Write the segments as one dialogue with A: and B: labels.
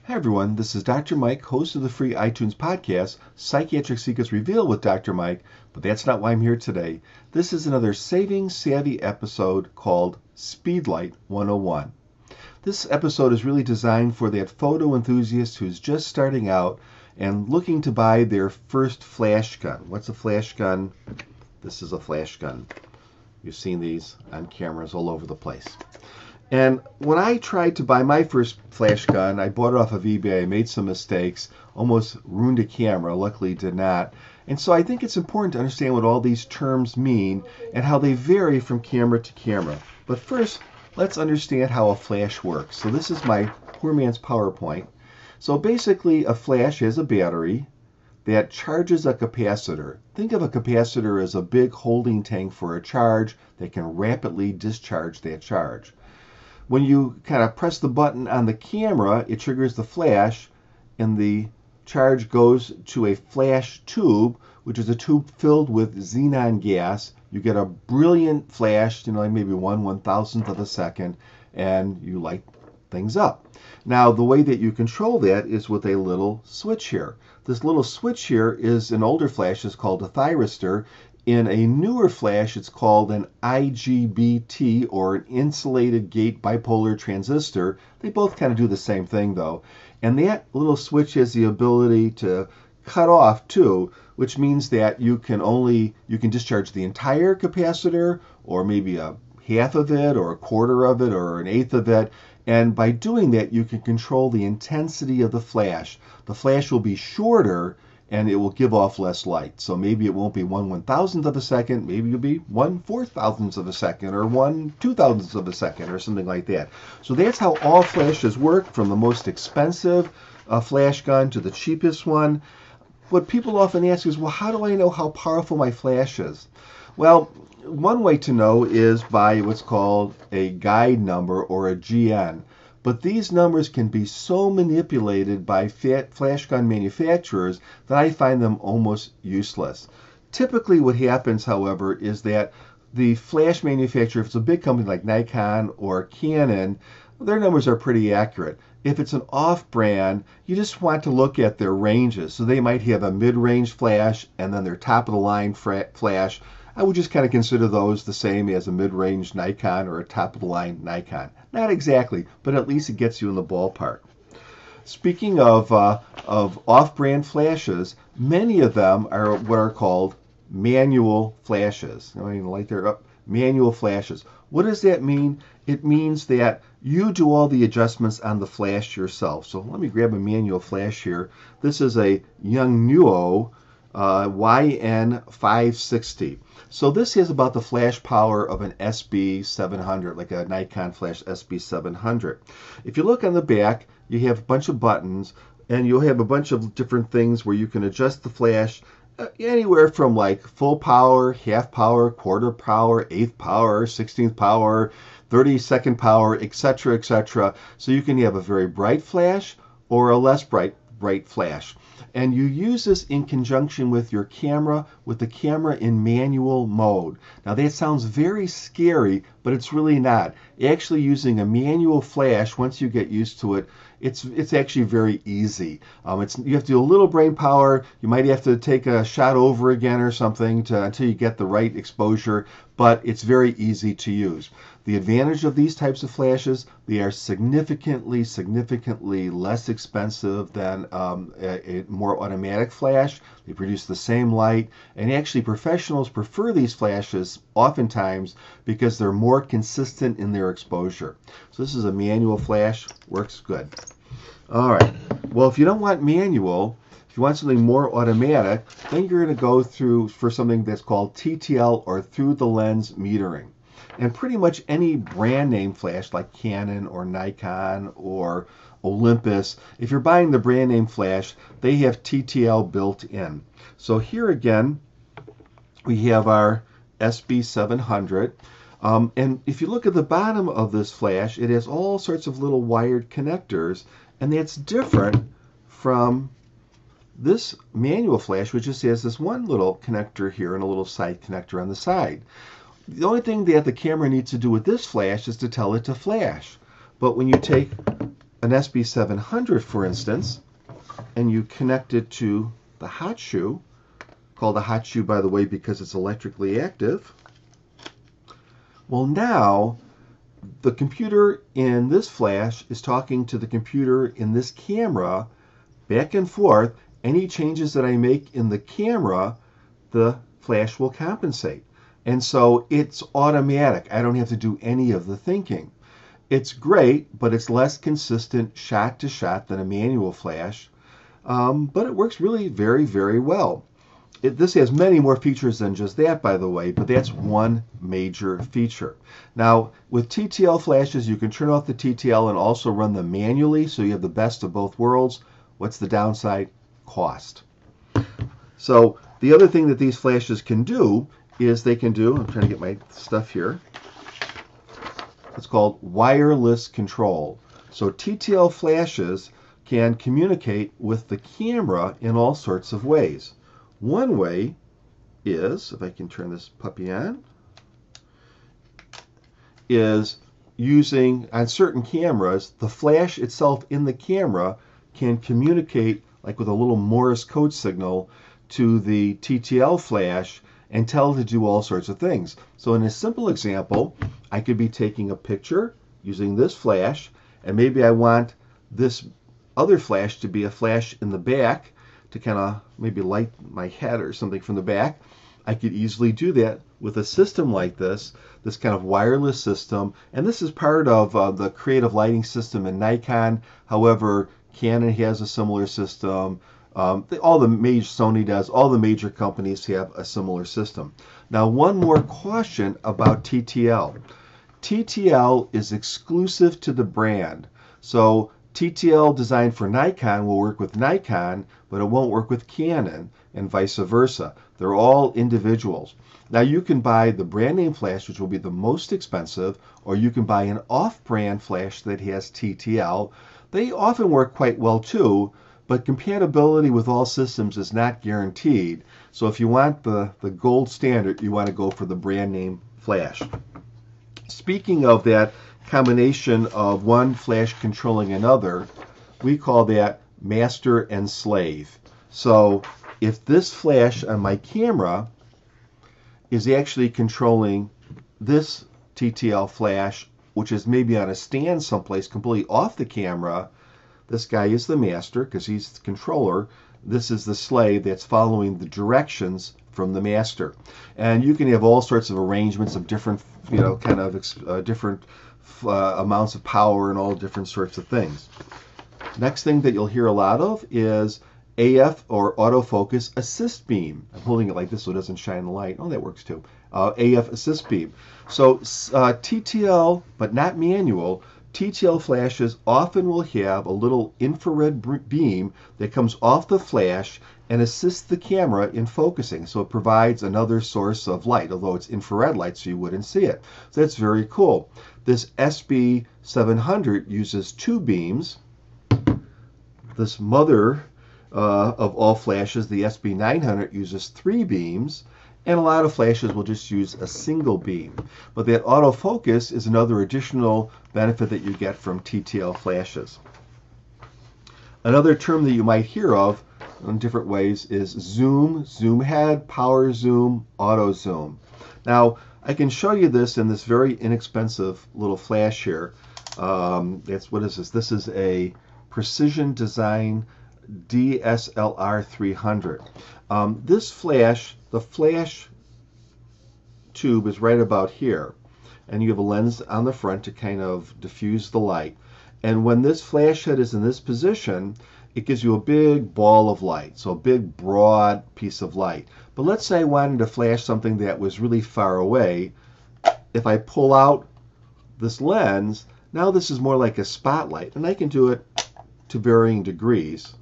A: Hi everyone, this is Dr. Mike, host of the free iTunes podcast, Psychiatric Secrets Revealed with Dr. Mike, but that's not why I'm here today. This is another Saving Savvy episode called Speedlight 101. This episode is really designed for that photo enthusiast who's just starting out and looking to buy their first flash gun. What's a flash gun? This is a flash gun. You've seen these on cameras all over the place. And when I tried to buy my first flash gun, I bought it off of eBay. I made some mistakes, almost ruined a camera, luckily did not. And so I think it's important to understand what all these terms mean and how they vary from camera to camera. But first, let's understand how a flash works. So this is my poor man's PowerPoint. So basically, a flash has a battery that charges a capacitor. Think of a capacitor as a big holding tank for a charge that can rapidly discharge that charge. When you kind of press the button on the camera, it triggers the flash, and the charge goes to a flash tube, which is a tube filled with xenon gas. You get a brilliant flash, like maybe 1/1000th of a second, and you light things up. Now, the way that you control that is with a little switch here. This little switch here is in older flashes called a thyristor. In a newer flash, it's called an IGBT, or an insulated gate bipolar transistor. They both kind of do the same thing, though. And that little switch has the ability to cut off, too, which means that you can discharge the entire capacitor, or maybe a half of it, or a quarter of it, or an eighth of it. And by doing that, you can control the intensity of the flash. The flash will be shorter, and it will give off less light. So maybe it won't be 1/1000th of a second, maybe it'll be 1/4000th of a second, or 1/2000th of a second, or something like that. So that's how all flashes work, from the most expensive flash gun to the cheapest one. What people often ask is, well, how do I know how powerful my flash is? Well, one way to know is by what's called a guide number, or a GN. But these numbers can be so manipulated by flash gun manufacturers that I find them almost useless. Typically what happens, however, is that the flash manufacturer, if it's a big company like Nikon or Canon, their numbers are pretty accurate. If it's an off-brand, you just want to look at their ranges. So they might have a mid-range flash and then their top-of-the-line flash. I would just kind of consider those the same as a mid-range Nikon or a top-of-the-line Nikon. Not exactly, but at least it gets you in the ballpark. Speaking of off-brand flashes, many of them are what are called manual flashes. I mean, like they're manual flashes. What does that mean? It means that you do all the adjustments on the flash yourself. So let me grab a manual flash here. This is a Yongnuo YN560. So this has about the flash power of an SB700, like a Nikon flash SB700. If you look on the back, you have a bunch of buttons, and you'll have a bunch of different things where you can adjust the flash anywhere from like full power, half power, quarter power, eighth power, 16th power, 32nd power, etc., etc. So you can have a very bright flash or a less bright flash. And you use this in conjunction with your camera, with the camera in manual mode. Now that sounds very scary, but it's really not. Actually using a manual flash, once you get used to it, it's actually very easy. You have to do a little brain power. You might have to take a shot over again or something until you get the right exposure, but it's very easy to use. The advantage of these types of flashes, they are significantly less expensive than a more automatic flash. They produce the same light, and actually professionals prefer these flashes oftentimes because they're more consistent in their exposure. So this is a manual flash, works good. All right, well, if you don't want manual, if you want something more automatic, then you're going to go for something that's called TTL, or through the lens metering. And pretty much any brand name flash like Canon or Nikon or Olympus, if you're buying the brand name flash, they have TTL built in. So here again, we have our SB700. And if you look at the bottom of this flash, it has all sorts of little wired connectors, and that's different from this manual flash, which just has this one little connector here and a little side connector on the side. The only thing that the camera needs to do with this flash is to tell it to flash. But when you take an SB700, for instance, and you connect it to the hot shoe, called a hot shoe, by the way, because it's electrically active. Well, now the computer in this flash is talking to the computer in this camera back and forth. Any changes that I make in the camera, the flash will compensate. And so it's automatic. I don't have to do any of the thinking. It's great, but it's less consistent shot to shot than a manual flash. But it works really very, very well. This has many more features than just that, by the way, but that's one major feature. Now, with TTL flashes, you can turn off the TTL and also run them manually, so you have the best of both worlds. What's the downside? Cost. So the other thing that these flashes can do is they can do, I'm trying to get my stuff here, it's called wireless control. So TTL flashes can communicate with the camera in all sorts of ways. One way is, if I can turn this puppy on, is using, on certain cameras, the flash itself in the camera can communicate like with a little Morse code signal to the TTL flash and tell it to do all sorts of things. So in a simple example, I could be taking a picture using this flash, and maybe I want this other flash to be a flash in the back to kind of maybe light my head or something from the back. I could easily do that with a system like this kind of wireless system. And this is part of the creative lighting system in Nikon. However, Canon has a similar system. All the major, Sony does, all the major companies have a similar system. Now, one more caution about TTL. TTL is exclusive to the brand. So TTL designed for Nikon will work with Nikon, but it won't work with Canon, and vice versa. They're all individuals. Now you can buy the brand name flash, which will be the most expensive, or you can buy an off-brand flash that has TTL. They often work quite well too, but compatibility with all systems is not guaranteed. So if you want the gold standard, you want to go for the brand name flash. Speaking of that combination of one flash controlling another, we call that master and slave. So if this flash on my camera is actually controlling this TTL flash, which is maybe on a stand someplace completely off the camera, this guy is the master because he's the controller. This is the slave that's following the directions from the master. And you can have all sorts of arrangements of different, different amounts of power and all different sorts of things. Next thing that you'll hear a lot of is AF or autofocus assist beam. I'm holding it like this so it doesn't shine the light. Oh, that works too. AF assist beam. So TTL, but not manual, TTL flashes often will have a little infrared beam that comes off the flash and assists the camera in focusing. So it provides another source of light, although it's infrared light so you wouldn't see it. So that's very cool. This SB700 uses two beams. This mother of all flashes, the SB900, uses three beams. And a lot of flashes will just use a single beam. But that autofocus is another additional benefit that you get from TTL flashes. Another term that you might hear of in different ways is zoom, zoom head, power zoom, auto zoom. Now, I can show you this in this very inexpensive little flash here. What is this? This is a Precision Design DSLR 300. This flash, the flash tube is right about here, and you have a lens on the front to kind of diffuse the light. And when this flash head is in this position, it gives you a big ball of light, so a big broad piece of light. But let's say I wanted to flash something that was really far away. If I pull out this lens, now this is more like a spotlight, and I can do it to varying degrees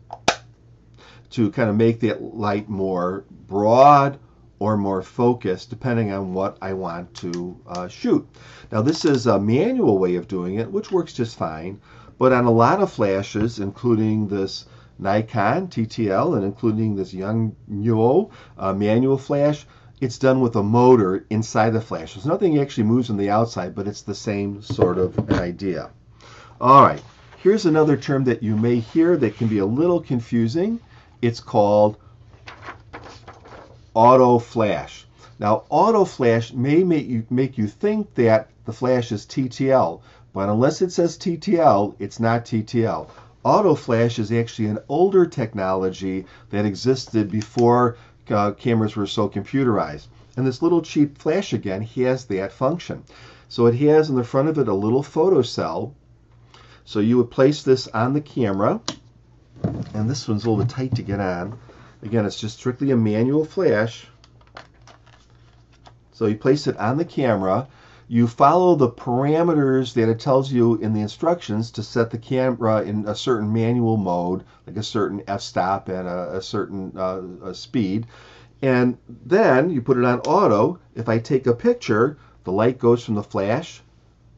A: to kind of make that light more broad or more focused, depending on what I want to shoot. Now, this is a manual way of doing it, which works just fine, but on a lot of flashes, including this Nikon TTL and including this Yongnuo manual flash, it's done with a motor inside the flash. There's nothing actually moves on the outside, but it's the same sort of an idea. All right, Here's another term that you may hear that can be a little confusing. It's called auto flash. Now, auto flash may make you think that the flash is TTL, but unless it says TTL, it's not TTL. Auto flash is actually an older technology that existed before cameras were so computerized. And this little cheap flash, again, has that function. So it has in the front of it a little photocell. So you would place this on the camera, and this one's a little bit tight to get on. Again, it's just strictly a manual flash. So you place it on the camera. You follow the parameters that it tells you in the instructions to set the camera in a certain manual mode, like a certain f-stop and a certain speed. And then you put it on auto. If I take a picture, the light goes from the flash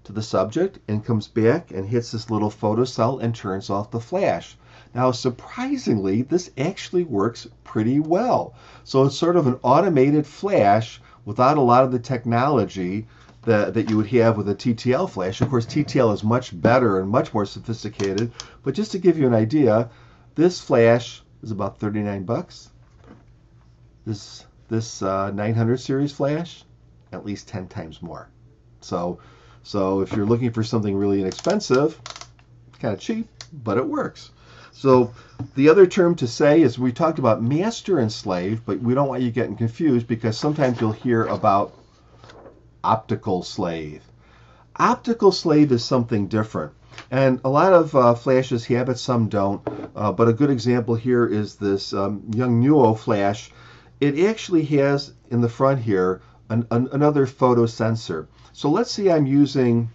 A: to the subject and comes back and hits this little photocell and turns off the flash. Now, surprisingly, this actually works pretty well. So it's sort of an automated flash without a lot of the technology that you would have with a TTL flash. Of course, TTL is much better and much more sophisticated. But just to give you an idea, this flash is about 39 bucks. This 900 series flash, at least 10 times more. So if you're looking for something really inexpensive, kind of cheap, but it works. So the other term to say is, we talked about master and slave, but we don't want you getting confused because sometimes you'll hear about optical slave. Optical slave is something different. And a lot of flashes have it, some don't. But a good example here is this Yongnuo flash. It actually has in the front here another photo sensor. So let's say I'm using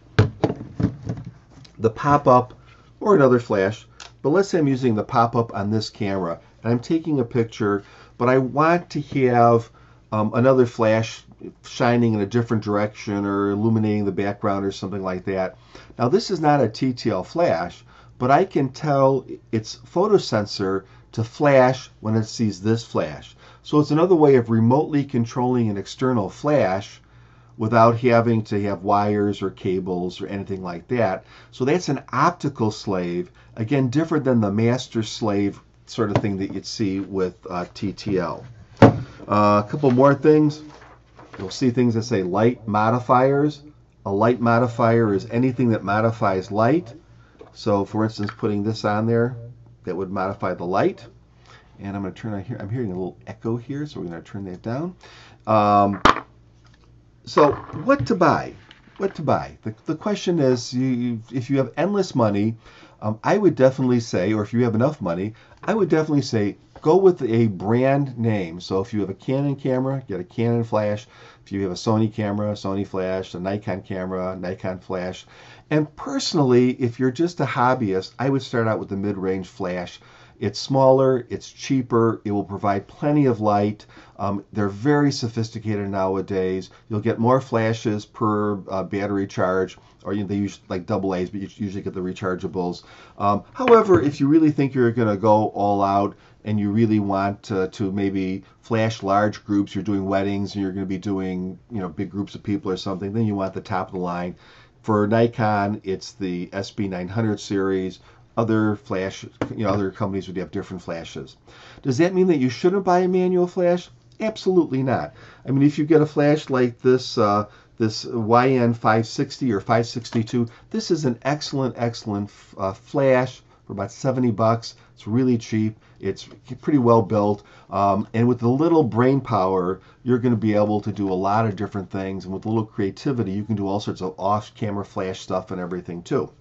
A: the pop-up or another flash, but let's say I'm using the pop-up on this camera and I'm taking a picture, but I want to have another flash shining in a different direction or illuminating the background or something like that. Now, this is not a TTL flash, but I can tell its photosensor to flash when it sees this flash. So it's another way of remotely controlling an external flash without having to have wires or cables or anything like that. So that's an optical slave, again, different than the master slave sort of thing that you'd see with TTL. A couple more things. You'll see things that say light modifiers. A light modifier is anything that modifies light. So for instance, putting this on there, that would modify the light. And I'm going to turn on here. I'm hearing a little echo here, so we're going to turn that down. So what to buy? What to buy? The question is, if you have endless money, I would definitely say, or if you have enough money, I would definitely say go with a brand name. So if you have a Canon camera, get a Canon flash. If you have a Sony camera, Sony flash, a Nikon camera, Nikon flash. And personally, if you're just a hobbyist, I would start out with the mid-range flash. It's smaller, it's cheaper, it will provide plenty of light. They're very sophisticated nowadays. You'll get more flashes per battery charge, or they use like AA's, but you usually get the rechargeables. However, if you really think you're going to go all out and you really want to maybe flash large groups, you're doing weddings and you're going to be doing big groups of people or something, then you want the top of the line. For Nikon, it's the SB900 series. Other flash, other companies would have different flashes. Does that mean that you shouldn't buy a manual flash? Absolutely not. I mean, if you get a flash like this YN 560 or 562, this is an excellent flash for about 70 bucks. It's really cheap. It's pretty well built. And with a little brain power, you're going to be able to do a lot of different things. And with a little creativity, you can do all sorts of off-camera flash stuff and everything too.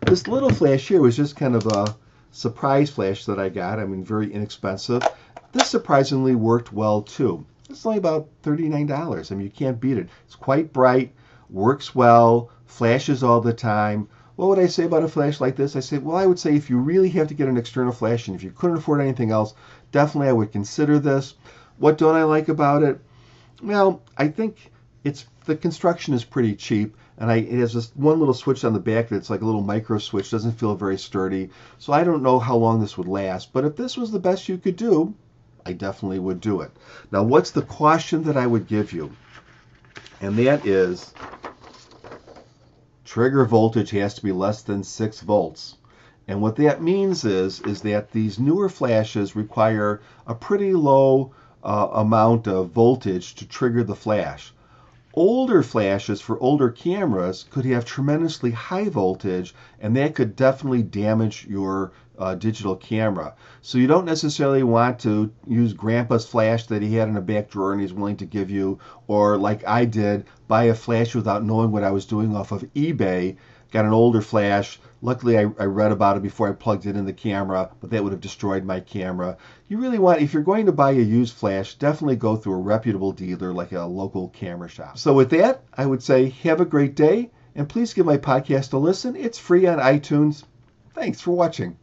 A: This little flash here was just kind of a surprise flash that I got. I mean, very inexpensive. This surprisingly worked well too. It's only about $39. I mean, you can't beat it. It's quite bright, works well, flashes all the time. What would I say about a flash like this? I say, well, I would say if you really have to get an external flash and if you couldn't afford anything else, definitely I would consider this. What don't I like about it? Well, I think the construction is pretty cheap, and it has this one little switch on the back that's like a little micro switch, doesn't feel very sturdy. So I don't know how long this would last, but if this was the best you could do, I definitely would do it. Now, what's the caution that I would give you? And that is, trigger voltage has to be less than 6 volts. And what that means is that these newer flashes require a pretty low amount of voltage to trigger the flash. Older flashes for older cameras could have tremendously high voltage, and that could definitely damage your digital camera. So you don't necessarily want to use grandpa's flash that he had in a back drawer and he's willing to give you, or like I did, buy a flash without knowing what I was doing off of eBay. Got an older flash. Luckily, I read about it before I plugged it in the camera, but that would have destroyed my camera. You really want, if you're going to buy a used flash, definitely go through a reputable dealer like a local camera shop. So with that, I would say have a great day, and please give my podcast a listen. It's free on iTunes. Thanks for watching.